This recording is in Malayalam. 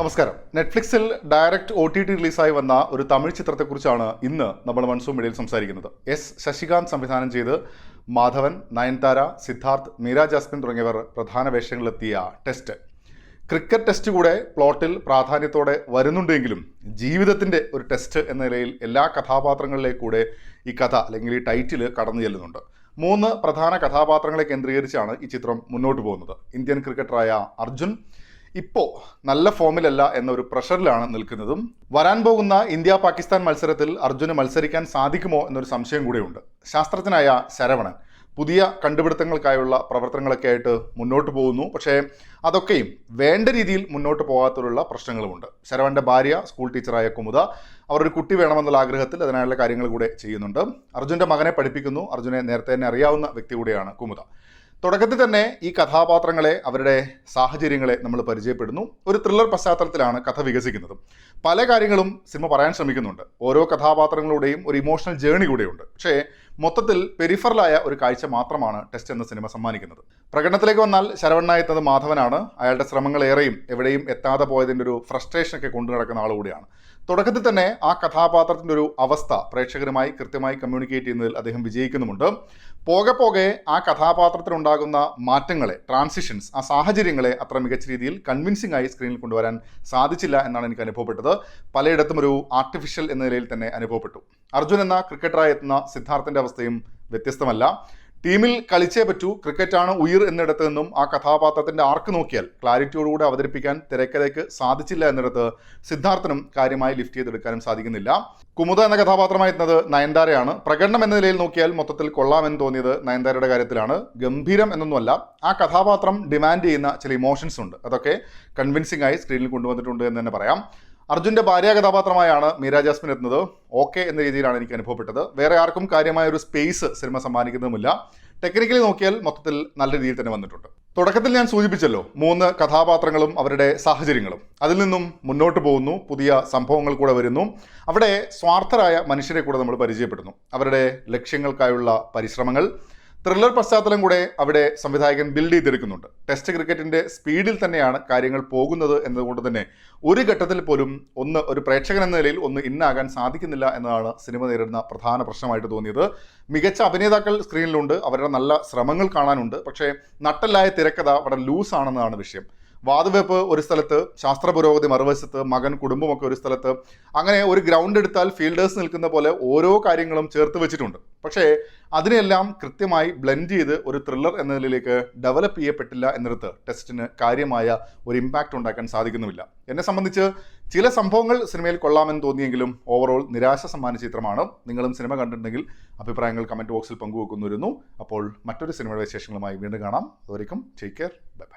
നമസ്കാരം. നെറ്റ്ഫ്ലിക്സിൽ ഡയറക്റ്റ് OTT റിലീസായി വന്ന ഒരു തമിഴ് ചിത്രത്തെക്കുറിച്ചാണ് ഇന്ന് നമ്മൾ മൺസൂൺ മീഡിയയിൽ സംസാരിക്കുന്നത്. ശശികാന്ത് സംവിധാനം ചെയ്ത് മാധവൻ, നയൻതാര, സിദ്ധാർത്ഥ്, മീര ജാസ്മിൻ തുടങ്ങിയവർ പ്രധാന വേഷങ്ങളിലെത്തിയ ടെസ്റ്റ്. ക്രിക്കറ്റ് ടെസ്റ്റ് കൂടെ പ്ലോട്ടിൽ പ്രാധാന്യത്തോടെ വരുന്നുണ്ടെങ്കിലും ജീവിതത്തിൻ്റെ ഒരു ടെസ്റ്റ് എന്ന നിലയിൽ എല്ലാ കഥാപാത്രങ്ങളിലേക്കൂടെ ഈ കഥ അല്ലെങ്കിൽ ഈ ടൈറ്റിൽ കടന്നു ചെല്ലുന്നുണ്ട്. 3 പ്രധാന കഥാപാത്രങ്ങളെ കേന്ദ്രീകരിച്ചാണ് ഈ ചിത്രം മുന്നോട്ട് പോകുന്നത്. ഇന്ത്യൻ ക്രിക്കറ്ററായ അർജുൻ ഇപ്പോൾ നല്ല ഫോമിലല്ല എന്നൊരു പ്രഷറിലാണ് നിൽക്കുന്നതും. വരാൻ പോകുന്ന ഇന്ത്യ-പാകിസ്ഥാൻ മത്സരത്തിൽ അർജുന് മത്സരിക്കാൻ സാധിക്കുമോ എന്നൊരു സംശയം കൂടെയുണ്ട്. ശാസ്ത്രജ്ഞനായ ശരവണൻ പുതിയ കണ്ടുപിടുത്തങ്ങൾക്കായുള്ള പ്രവർത്തനങ്ങളൊക്കെ ആയിട്ട് മുന്നോട്ട് പോകുന്നു. പക്ഷേ അതൊക്കെയും വേണ്ട രീതിയിൽ മുന്നോട്ട് പോകാത്തതിലുള്ള പ്രശ്നങ്ങളുമുണ്ട്. ശരവണൻ്റെ ഭാര്യ സ്കൂൾ ടീച്ചറായ കുമുദ അവരൊരു കുട്ടി വേണമെന്നുള്ള ആഗ്രഹത്തിൽ അതിനായുള്ള കാര്യങ്ങൾ കൂടെ ചെയ്യുന്നുണ്ട്. അർജുൻ്റെ മകനെ പഠിപ്പിക്കുന്നു. അർജുനെ നേരത്തെ തന്നെ അറിയാവുന്ന വ്യക്തി കൂടെയാണ് കുമുദ. തുടക്കത്തിൽ തന്നെ ഈ കഥാപാത്രങ്ങളെ, അവരുടെ സാഹചര്യങ്ങളെ നമ്മൾ പരിചയപ്പെടുന്നു. ഒരു ത്രില്ലർ പശ്ചാത്തലത്തിലാണ് കഥ വികസിക്കുന്നത്. പല കാര്യങ്ങളും സിനിമ പറയാൻ ശ്രമിക്കുന്നുണ്ട്. ഓരോ കഥാപാത്രങ്ങളുടെയും ഒരു ഇമോഷണൽ ജേണി കൂടെയുണ്ട്. പക്ഷേ മൊത്തത്തിൽ പെരിഫറലായ ഒരു കാഴ്ച മാത്രമാണ് ടെസ്റ്റ് എന്ന സിനിമ സമ്മാനിക്കുന്നത്. പ്രകടനത്തിലേക്ക് വന്നാൽ ശരവണനായി എത്തുന്നത് മാധവനാണ്. അയാളുടെ ശ്രമങ്ങളേറെയും എവിടെയും എത്താതെ പോയതിൻ്റെ ഒരു ഫ്രസ്ട്രേഷനൊക്കെ കൊണ്ടു നടക്കുന്ന ആളുകൂടിയാണ്. തുടക്കത്തിൽ തന്നെ ആ കഥാപാത്രത്തിൻ്റെ ഒരു അവസ്ഥ പ്രേക്ഷകരുമായി കൃത്യമായി കമ്മ്യൂണിക്കേറ്റ് ചെയ്യുന്നതിൽ അദ്ദേഹം വിജയിക്കുന്നുമുണ്ട്. പോകെ പോകെ ആ കഥാപാത്രത്തിനുണ്ടാകുന്ന മാറ്റങ്ങളെ, ട്രാൻസിഷൻസ്, ആ സാഹചര്യങ്ങളെ അത്ര മികച്ച രീതിയിൽ കൺവിൻസിംഗ് ആയി സ്ക്രീനിൽ കൊണ്ടുവരാൻ സാധിച്ചില്ല എന്നാണ് എനിക്ക് അനുഭവപ്പെട്ടത്. പലയിടത്തും ഒരു ആർട്ടിഫിഷ്യൽ എന്ന നിലയിൽ തന്നെ അനുഭവപ്പെട്ടു. അർജുൻ എന്ന ക്രിക്കറ്ററായി എത്തുന്ന സിദ്ധാർത്ഥിൻ്റെ അവസ്ഥയും വ്യത്യസ്തമല്ല. ടീമിൽ കളിച്ചേ പറ്റൂ, ക്രിക്കറ്റാണ് ഉയിർ എന്നിടത്ത് നിന്നും ആ കഥാപാത്രത്തിൻ്റെ ആർക്ക് നോക്കിയാൽ ക്ലാരിറ്റിയോടുകൂടി അവതരിപ്പിക്കാൻ തിരക്കഥയ്ക്ക് സാധിച്ചില്ല എന്നിടത്ത് സിദ്ധാർത്ഥനും കാര്യമായി ലിഫ്റ്റ് ചെയ്തെടുക്കാനും സാധിക്കുന്നില്ല. കുമുദ എന്ന കഥാപാത്രമായി എത്തുന്നത് നയൻതാരയാണ്. പ്രകടനം എന്ന നിലയിൽ നോക്കിയാൽ മൊത്തത്തിൽ കൊള്ളാമെന്ന് തോന്നിയത് നയൻതാരയുടെ കാര്യത്തിലാണ്. ഗംഭീരം എന്നൊന്നുമല്ല, ആ കഥാപാത്രം ഡിമാൻഡ് ചെയ്യുന്ന ചില ഇമോഷൻസ് ഉണ്ട്. അതൊക്കെ കൺവിൻസിംഗ് ആയി സ്ക്രീനിൽ കൊണ്ടുവന്നിട്ടുണ്ട് എന്ന് തന്നെ പറയാം. അർജുൻ്റെ ഭാര്യ കഥാപാത്രമായാണ് മീര ജാസ്മിൻ എത്തുന്നത്. ഓക്കെ എന്ന രീതിയിലാണ് എനിക്ക് അനുഭവപ്പെട്ടത്. വേറെ ആർക്കും കാര്യമായ ഒരു സ്പേസ് സിനിമ സമ്മാനിക്കുന്നതുമില്ല. ടെക്നിക്കലി നോക്കിയാൽ മൊത്തത്തിൽ നല്ല രീതിയിൽ തന്നെ വന്നിട്ടുണ്ട്. തുടക്കത്തിൽ ഞാൻ സൂചിപ്പിച്ചല്ലോ, 3 കഥാപാത്രങ്ങളും അവരുടെ സാഹചര്യങ്ങളും. അതിൽ നിന്നും മുന്നോട്ട് പോകുന്നു. പുതിയ സംഭവങ്ങൾ കൂടെ വരുന്നു. അവിടെ സ്വാർത്ഥരായ മനുഷ്യരെ കൂടെ നമ്മൾ പരിചയപ്പെടുന്നു. അവരുടെ ലക്ഷ്യങ്ങൾക്കായുള്ള പരിശ്രമങ്ങൾ, ത്രില്ലർ പശ്ചാത്തലം കൂടെ അവിടെ സംവിധായകൻ ബിൽഡ് ചെയ്തെടുക്കുന്നുണ്ട്. ടെസ്റ്റ് ക്രിക്കറ്റിൻ്റെ സ്പീഡിൽ തന്നെയാണ് കാര്യങ്ങൾ പോകുന്നത് എന്നതുകൊണ്ട് തന്നെ ഒരു ഘട്ടത്തിൽ പോലും ഒരു പ്രേക്ഷകൻ എന്ന നിലയിൽ ഇന്നാകാൻ സാധിക്കുന്നില്ല എന്നതാണ് സിനിമ നേരിടുന്ന പ്രധാന പ്രശ്നമായിട്ട് തോന്നിയത്. മികച്ച അഭിനേതാക്കൾ സ്ക്രീനിലുണ്ട്, അവരുടെ നല്ല ശ്രമങ്ങൾ കാണാനുണ്ട്. പക്ഷേ നട്ടല്ലായ തിരക്കഥ വളരെ ലൂസാണെന്നതാണ് വിഷയം. വാതുവെപ്പ് ഒരു സ്ഥലത്ത്, ശാസ്ത്ര പുരോഗതി മറുവശത്ത്, മകൻ കുടുംബമൊക്കെ ഒരു സ്ഥലത്ത്. അങ്ങനെ ഒരു ഗ്രൗണ്ട് എടുത്താൽ ഫീൽഡേഴ്സ് നിൽക്കുന്ന പോലെ ഓരോ കാര്യങ്ങളും ചേർത്ത് വെച്ചിട്ടുണ്ട്. പക്ഷേ അതിനെല്ലാം കൃത്യമായി ബ്ലെൻഡ് ചെയ്ത് ഒരു ത്രില്ലർ എന്ന നിലയിലേക്ക് ഡെവലപ്പ് ചെയ്യപ്പെട്ടില്ല എന്നിടത്ത് ടെസ്റ്റിന് കാര്യമായ ഒരു ഇമ്പാക്റ്റ് ഉണ്ടാക്കാൻ സാധിക്കുന്നുമില്ല. എന്നെ സംബന്ധിച്ച് ചില സംഭവങ്ങൾ സിനിമയിൽ കൊള്ളാമെന്ന് തോന്നിയെങ്കിലും ഓവറോൾ നിരാശ സമ്മാനിച്ച ചിത്രമാണ്. നിങ്ങളും സിനിമ കണ്ടിട്ടുണ്ടെങ്കിൽ അഭിപ്രായങ്ങൾ കമൻറ്റ് ബോക്സിൽ പങ്കുവെക്കുന്നു. അപ്പോൾ മറ്റൊരു സിനിമയുടെ വിശേഷങ്ങളുമായി വീണ്ടും കാണാം. അതുവരെയും ടേക്ക് കെയർ, ബൈ ബൈ.